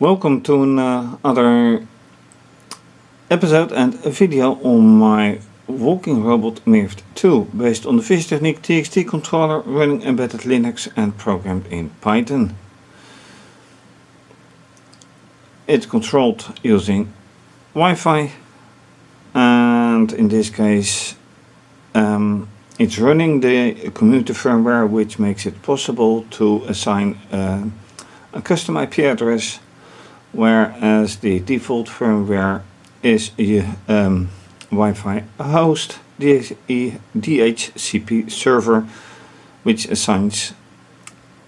Welcome to another episode and a video on my walking robot Mirft2 based on the fischertechnik TXT controller running embedded Linux and programmed in Python. It's controlled using Wi-Fi, and in this case it's running the community firmware, which makes it possible to assign a custom IP address, whereas the default firmware is a Wi-Fi host DHCP server, which assigns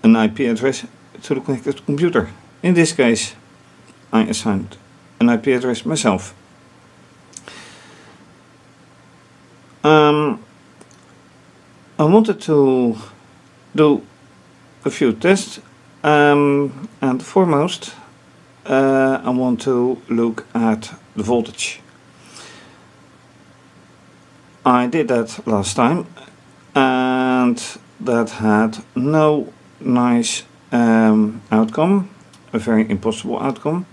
an IP address to the connected computer. In this case I assigned an IP address myself. I wanted to do a few tests, and foremost I want to look at the voltage. I did that last time and that had no nice outcome, a very impossible outcome.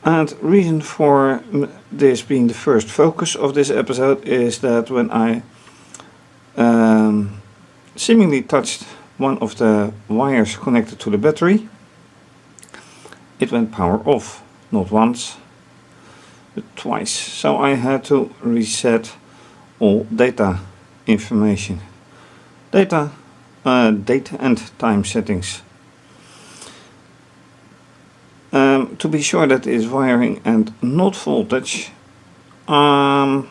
And reason for this being the first focus of this episode is that when I seemingly touched one of the wires connected to the battery, it went power off, not once but twice. So I had to reset all data information, date and time settings. To be sure that is wiring and not voltage, I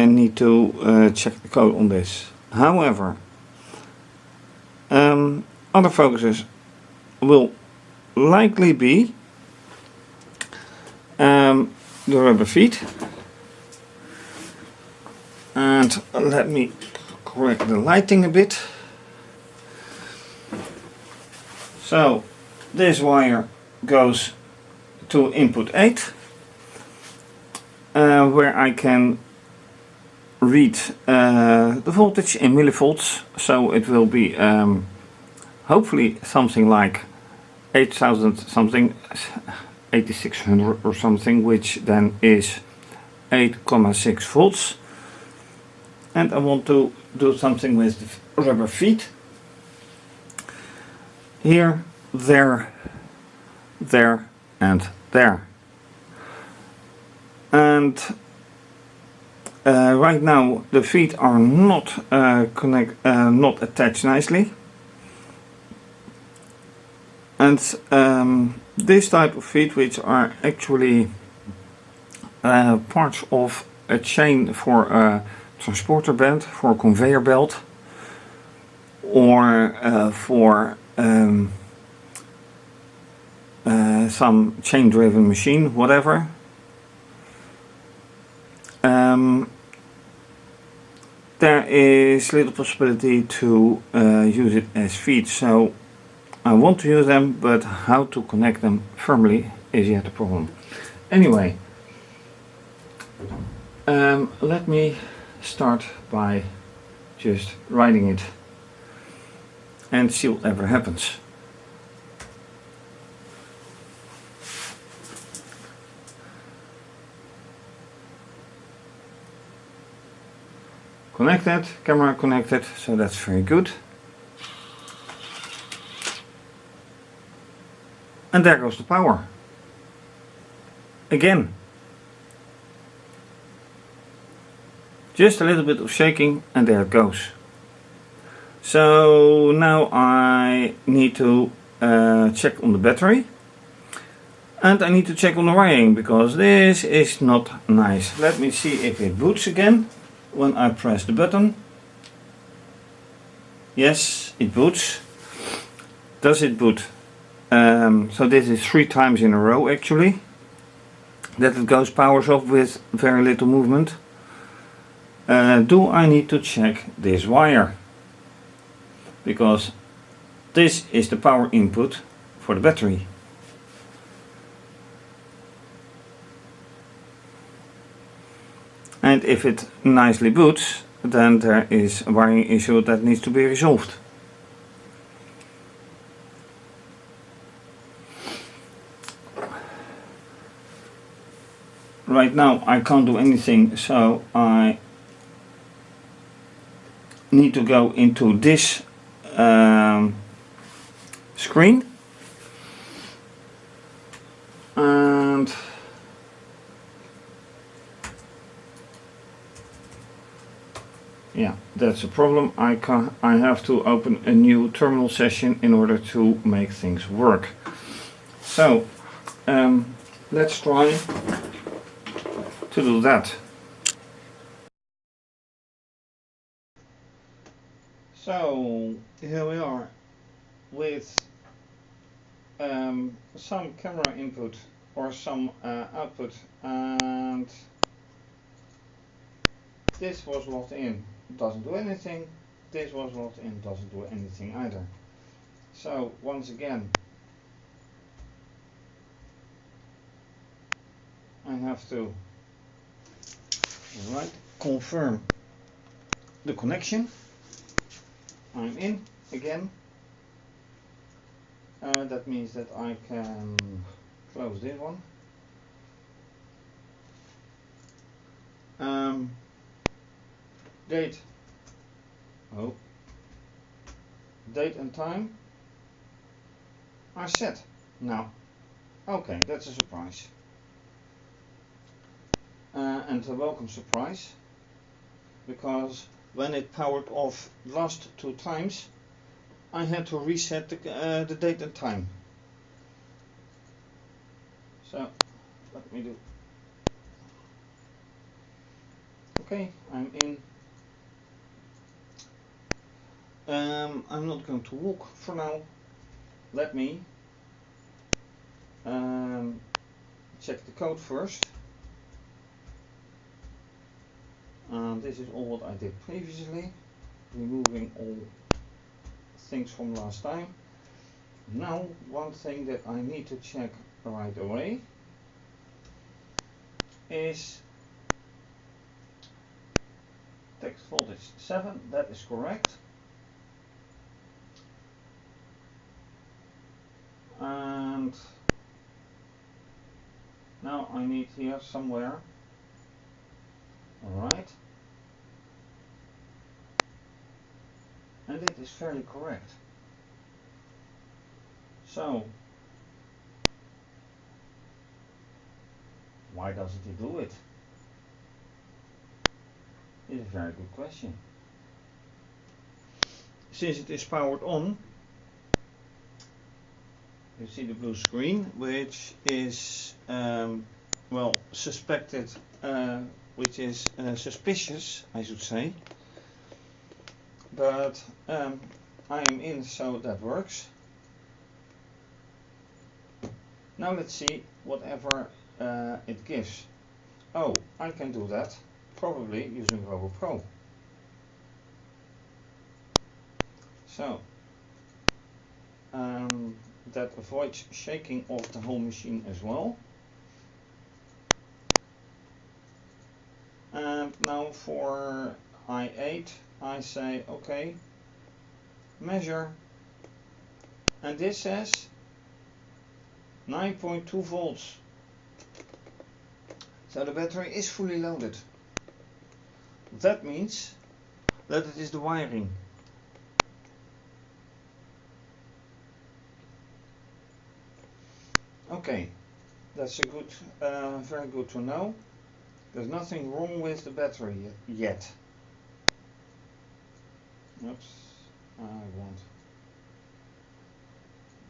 need to check the code on this. However, other focuses will likely be the rubber feet, and let me correct the lighting a bit. So this wire goes to input 8, where I can read the voltage in millivolts, so it will be hopefully something like 8000 something, 8600 or something, which then is 8,6 volts. And I want to do something with the rubber feet. Here, there, and there. And right now the feet are not not attached nicely. And this type of feet, which are actually parts of a chain for a transporter band, for a conveyor belt, or for some chain driven machine, whatever. There is little possibility to use it as feet, so I want to use them, but how to connect them firmly is yet a problem. Anyway, let me start by just writing it and see whatever happens. Connected, camera connected, so that's very good. And there goes the power. Again. Just a little bit of shaking and there it goes. So now I need to check on the battery. And I need to check on the wiring, because this is not nice. Let me see if it boots again when I press the button. Yes, it boots. Does it boot? So this is 3 times in a row actually that it goes powers off with very little movement. Do I need to check this wire? Because this is the power input for the battery. And if it nicely boots, then there is a wiring issue that needs to be resolved. right now I can't do anything, so I need to go into this screen, and yeah, that's a problem. I have to open a new terminal session in order to make things work. So let's try to do that. So here we are with some camera input or some output, and this was logged in, doesn't do anything. This was logged in, doesn't do anything either. So once again I have to confirm the connection. I'm in again. That means that I can close this one. Date and time are set now. Okay, that's a surprise. And a welcome surprise, because when it powered off last 2 times I had to reset the date and time. So let me do. Okay, I'm in. I'm not going to walk for now. Let me check the code first. This is all what I did previously, removing all things from last time. Now, one thing that I need to check right away is text voltage 7, that is correct. And now I need here somewhere, alright, and it is fairly correct. So why doesn't he do it? It's a very good question. Since it is powered on, you see the blue screen, which is well, suspected, which is suspicious, I should say, but I am in, so that works. Now let's see whatever it gives. Oh, I can do that probably using RoboPro. So that avoids shaking of the whole machine as well. And now for I8 I say okay, measure, and this says 9.2 volts. So the battery is fully loaded. That means that it is the wiring. Okay, that's a good, very good to know. There's nothing wrong with the battery yet. Oops, I want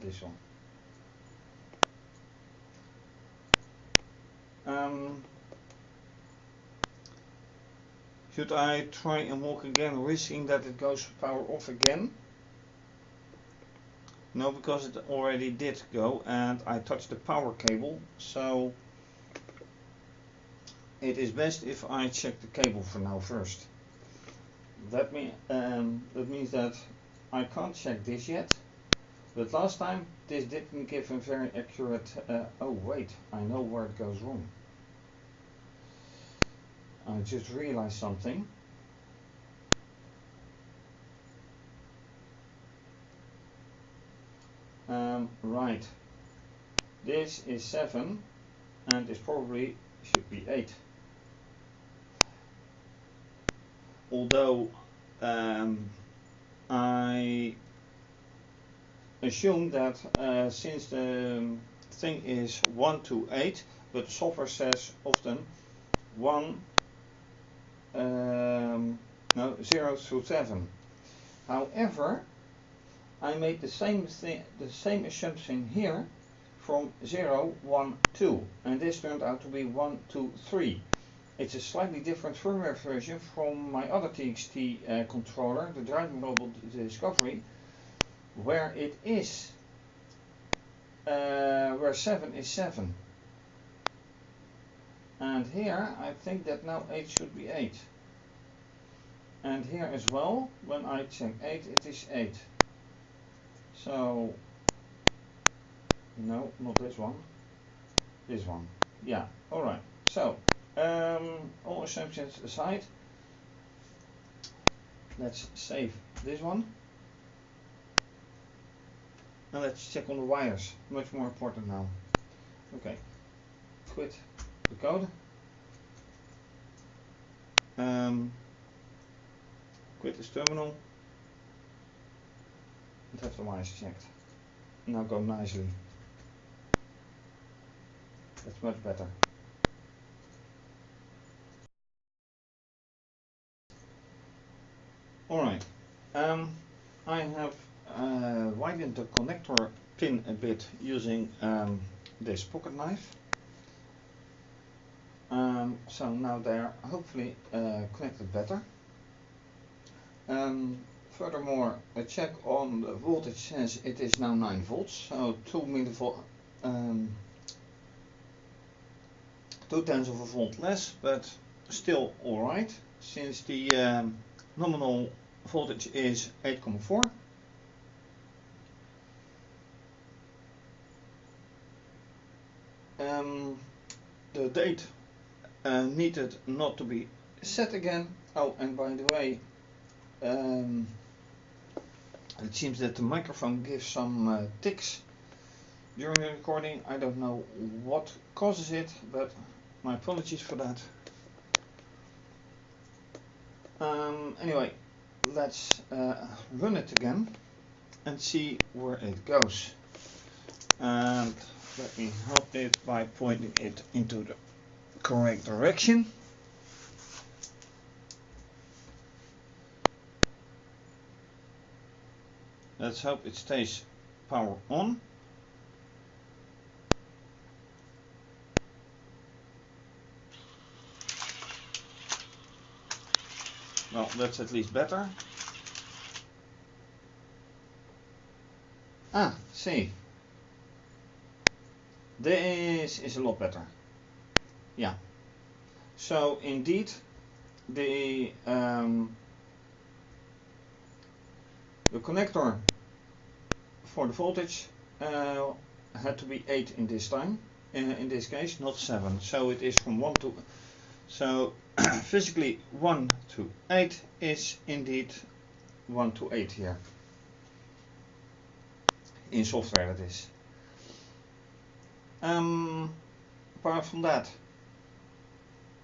this one. Should I try and walk again, risking that it goes power off again? No, because it already did go and I touched the power cable, so it is best if I check the cable for now first. That means that I can't check this yet, but last time this didn't give a very accurate, oh wait, I know where it goes wrong. I just realized something. Right, this is 7 and is probably should be 8. Although I assume that since the thing is 1 to 8, but the software says often 0 through 7. However, I made the same assumption here from 0, 1, 2, and this turned out to be 1, 2, 3. It's a slightly different firmware version from my other TXT controller, the driving robot Discovery, where it is where 7 is 7. And here I think that now 8 should be 8. And here as well, when I check 8, it is 8. So, no, not this one. This one. Yeah, alright. So, all assumptions aside, let's save this one. And let's check on the wires. Much more important now. Okay, quit the code. Quit this terminal. And have the wires checked. Now go nicely. That's much better. Alright, I have widened the connector pin a bit using this pocket knife. So now they are hopefully connected better. Furthermore, a check on the voltage says it is now 9 volts, so 2 tenths of a volt less, but still alright, since the nominal voltage is 8,4. The date needed not to be set again. Oh, and by the way, it seems that the microphone gives some ticks during the recording. I don't know what causes it, but my apologies for that. Anyway, let's run it again and see where it goes. And let me help it by pointing it into the correct direction. Let's hope it stays power on. Well, that's at least better. Ah, see. This is a lot better. Yeah. So indeed, the connector for the voltage had to be 8 in this time. In this case, not 7. So it is from 1 to. So physically 1 to 8 is indeed 1 to 8 here. In software that is. Apart from that,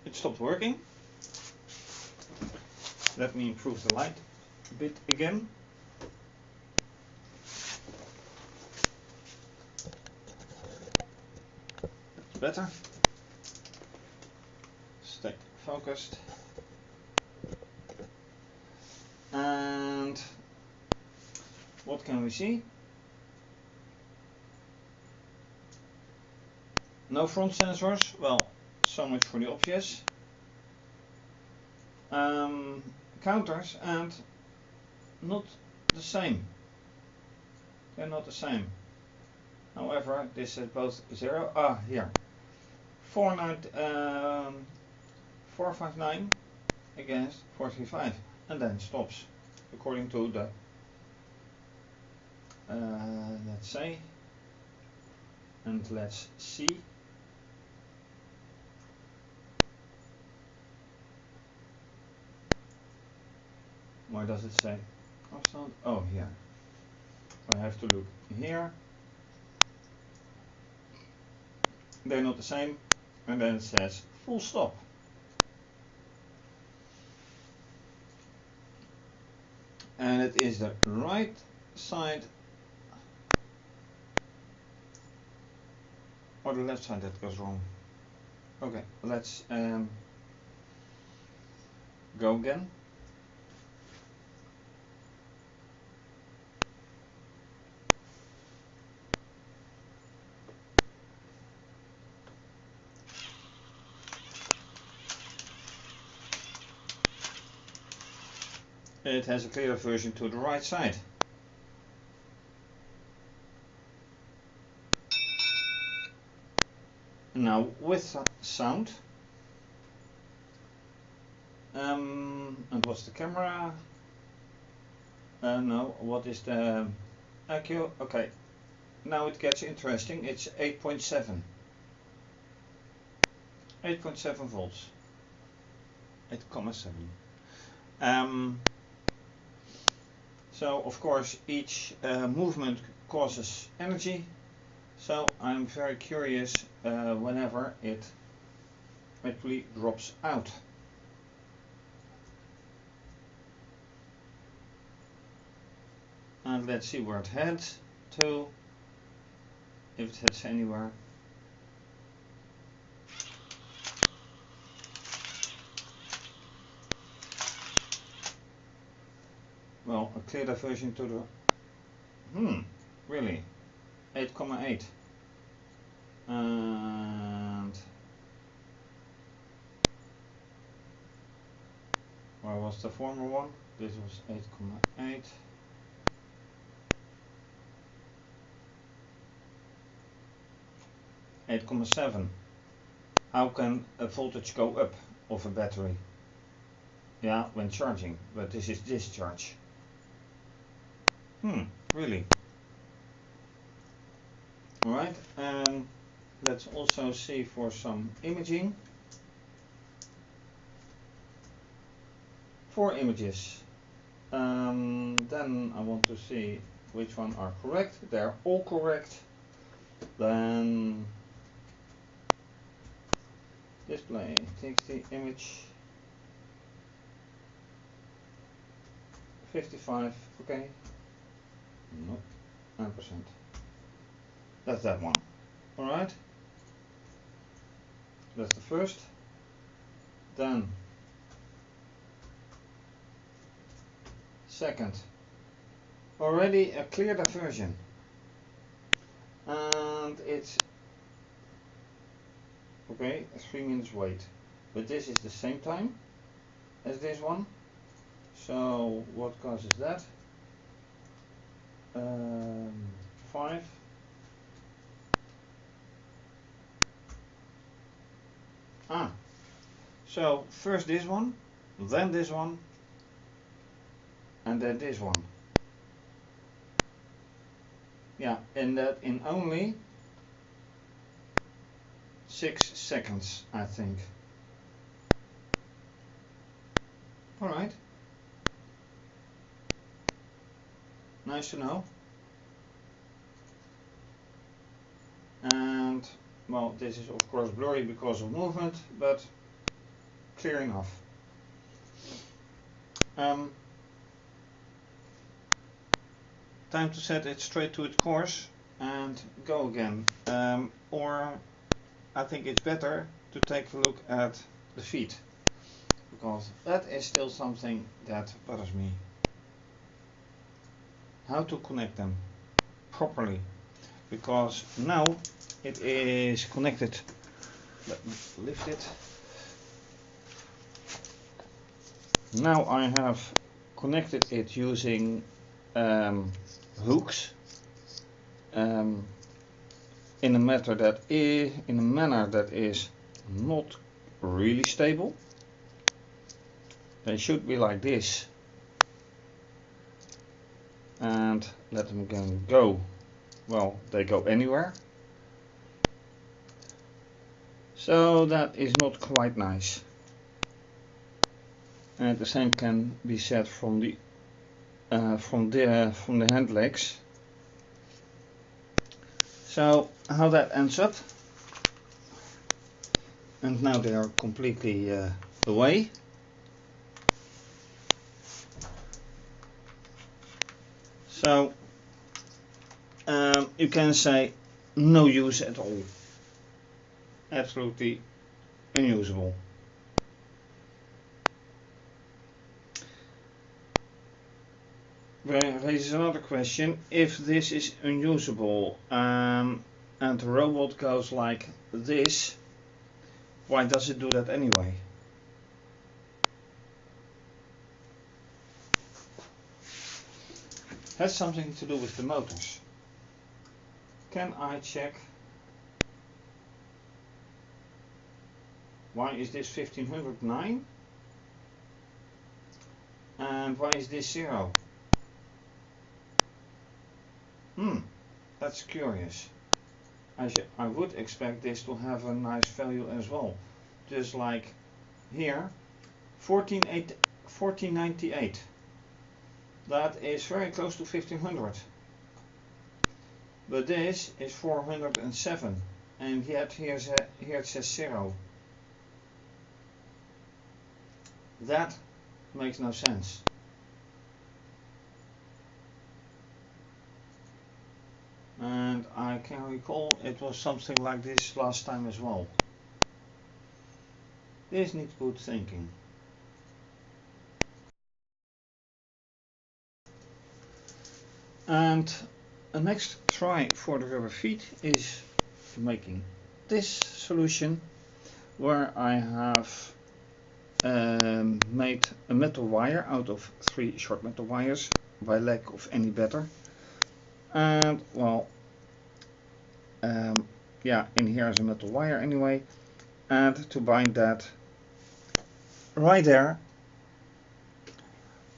it stopped working. Let me improve the light a bit again. That's better. Stay focused. And what can we see? No front sensors. Well, so much for the obvious. Counters and not the same. They're not the same. However, this is both 0. Ah, here. 459 against 435, and then stops according to the let's say, and let's see. Where does it say constant? Oh, here. I have to look here. They're not the same. and then it says full stop. And it is the right side or the left side that goes wrong. Okay, let's go again. It has a clearer version to the right side. Now with sound. And what's the camera? No, what is the IQ? Okay, now it gets interesting. It's 8.7. 8.7 volts. 8.7. So of course each movement causes energy. So I'm very curious whenever it actually drops out. And let's see where it heads to, if it heads anywhere. Well, a clear diversion to the, really, 8,8. And where was the former one? This was 8,8. 8,7. How can a voltage go up of a battery? Yeah, when charging, but this is discharge. Really. Alright, let's also see for some imaging. 4 images. Then I want to see which one are correct. They're all correct. Then display TXT image 55. Okay. Nope. 9%. That's that one. Alright. That's the first. Then second. Already a clear diversion. And it's okay, 3 minutes wait. But this is the same time as this one. So what causes that? 5. So first this one, then this one, and then this one. Yeah, and that in only 6 seconds, I think. Alright. Nice to know. And, well, this is of course blurry because of movement, but clear enough. Time to set it straight to its course and go again. Or I think it's better to take a look at the feet, because that is still something that bothers me. How to connect them properly, because now it is connected. Let me lift it. Now I have connected it using hooks in a manner that is not really stable. They should be like this, and let them again go. Well, they go anywhere, so that is not quite nice. And the same can be said from the hand legs. So how that ends up, and now they are completely away. So you can say no use at all, absolutely unusable. Raises another question: if this is unusable and the robot goes like this, why does it do that anyway? Has something to do with the motors. Can I check why is this 1509 and why is this 0? That's curious. I would expect this to have a nice value as well, just like here 1498. That is very close to 1500, but this is 407 and yet here it says 0. That makes no sense. And I can recall it was something like this last time as well. This needs good thinking. And the next try for the rubber feet is making this solution, where I have made a metal wire out of 3 short metal wires by lack of any better. And well, yeah, in here is a metal wire anyway, and to bind that right there.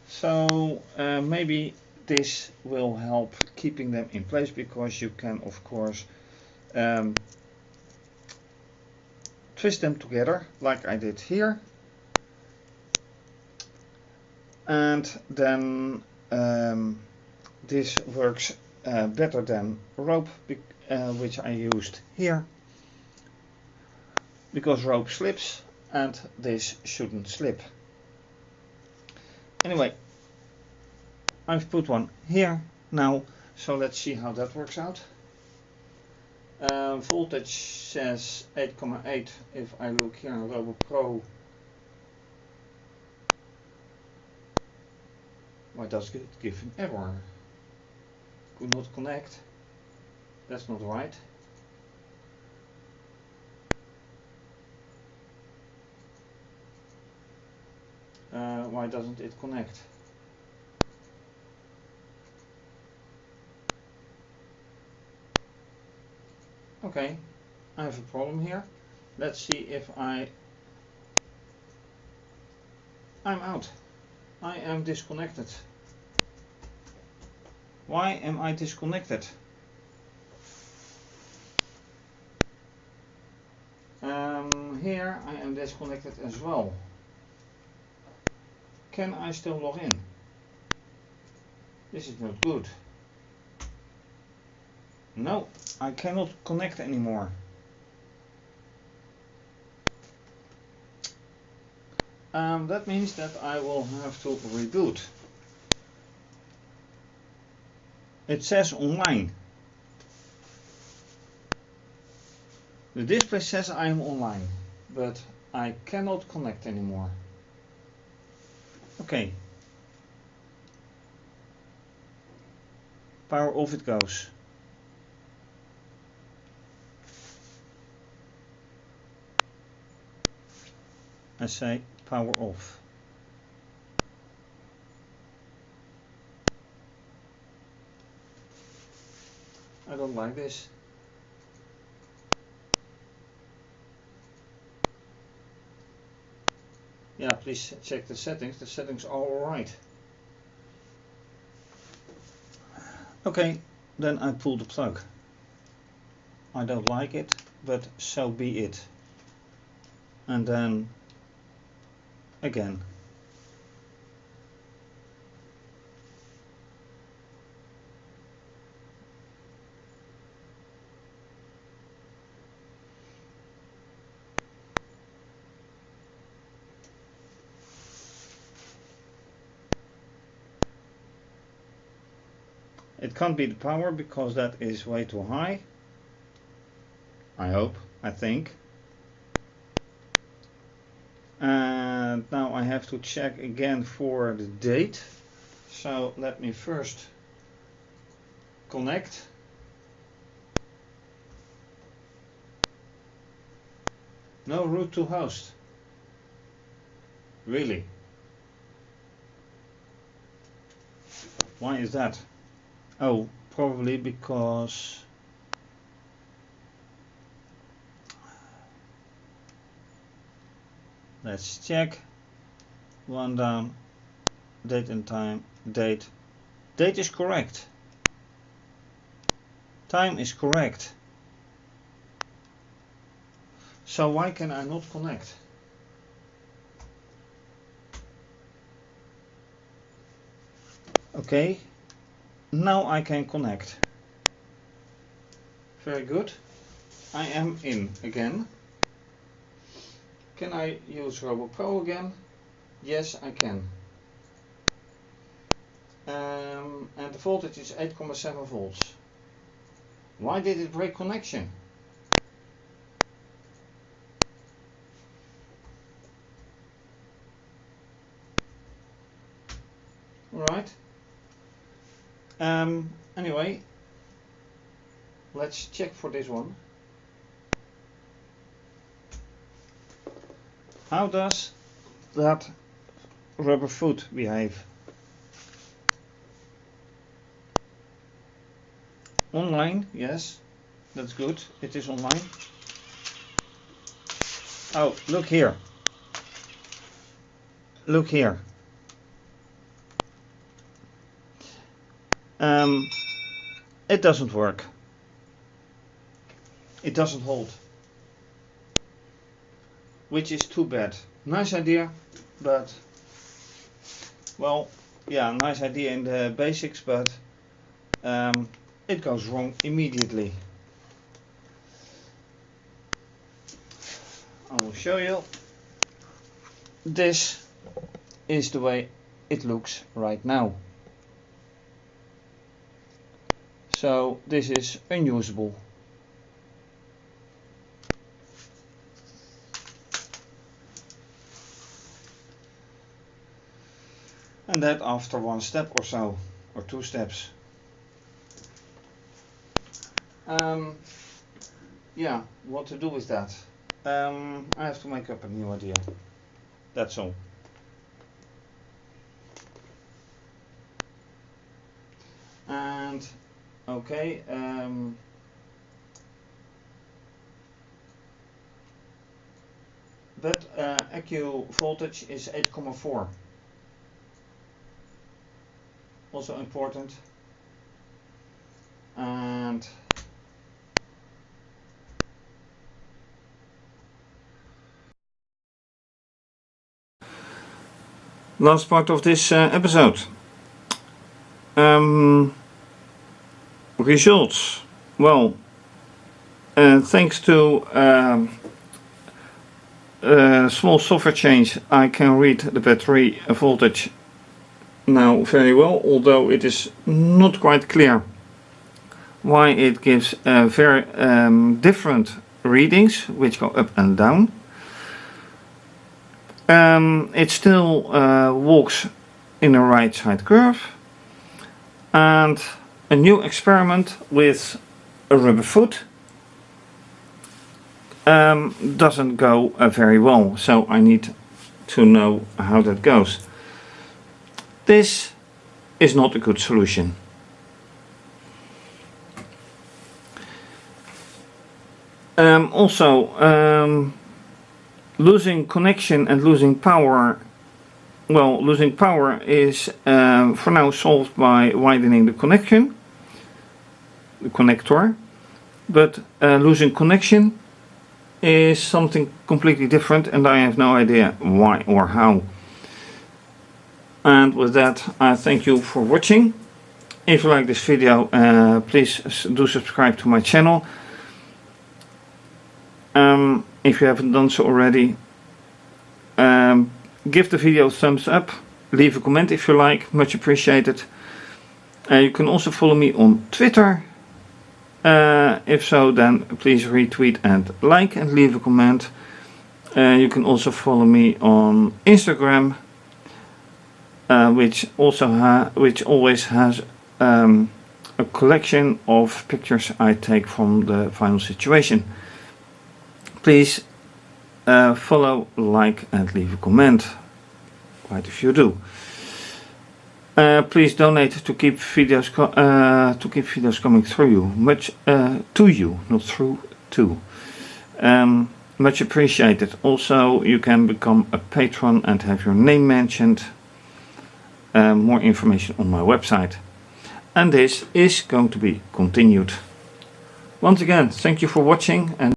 So maybe this will help keeping them in place, because you can of course twist them together like I did here, and then this works better than rope, which I used here, because rope slips and this shouldn't slip. Anyway, I've put one here now, so let's see how that works out. Voltage says 8,8. If I look here on Robo Pro, why does it give an error? Could not connect. That's not right. Why doesn't it connect? Okay, I have a problem here. Let's see if I'm out. I am disconnected. Why am I disconnected? Here I am disconnected as well. Can I still log in? This is not good. No, I cannot connect anymore. That means that I will have to reboot. It says online. The display says I am online, but I cannot connect anymore. Okay. Power off it goes. I say power off. I don't like this. Yeah, please check the settings. The settings are alright. Okay, then I pull the plug. I don't like it, but so be it. And then again. It can't be the power because that is way too high. I hope, I think. And now I have to check again for the date. So let me first connect. No route to host. Really? Why is that? Oh, probably because let's check. One down. Date and time. Date. Date is correct. Time is correct. So why can I not connect? Okay, now I can connect. Very good. I am in again. Can I use RoboPro again? Yes, I can. And the voltage is 8.7 volts. Why did it break connection? Alright. Anyway, let's check for this one. How does that rubber foot behave? Online, yes, that's good. It is online. Oh, look here. Look here. It doesn't work. It doesn't hold. Which is too bad. Nice idea, but well, yeah, nice idea in the basics, but it goes wrong immediately. I will show you. This is the way it looks right now. So this is unusable. And that after one step or so, or two steps. Yeah, what to do with that? I have to make up a new idea. That's all. And okay, but AQ voltage is 8.4. Also important. And last part of this episode. Results. Well, thanks to a small software change, I can read the battery voltage now very well, although it is not quite clear why it gives very different readings which go up and down. It still walks in a right side curve, and a new experiment with a rubber foot doesn't go very well, so I need to know how that goes. This is not a good solution. Also, losing connection and losing power. Well, losing power is for now solved by widening the connection, the connector, but losing connection is something completely different, and I have no idea why or how. And with that, I thank you for watching. If you like this video, please do subscribe to my channel. If you haven't done so already, give the video a thumbs up, leave a comment if you like, much appreciated. You can also follow me on Twitter. If so, then please retweet and like and leave a comment. You can also follow me on Instagram, which always has a collection of pictures I take from the final situation. Please follow, like and leave a comment. Quite a few do. Please donate to keep videos coming through you. To you, not through to. Much appreciated. Also, you can become a patron and have your name mentioned. More information on my website. And this is going to be continued. Once again, thank you for watching and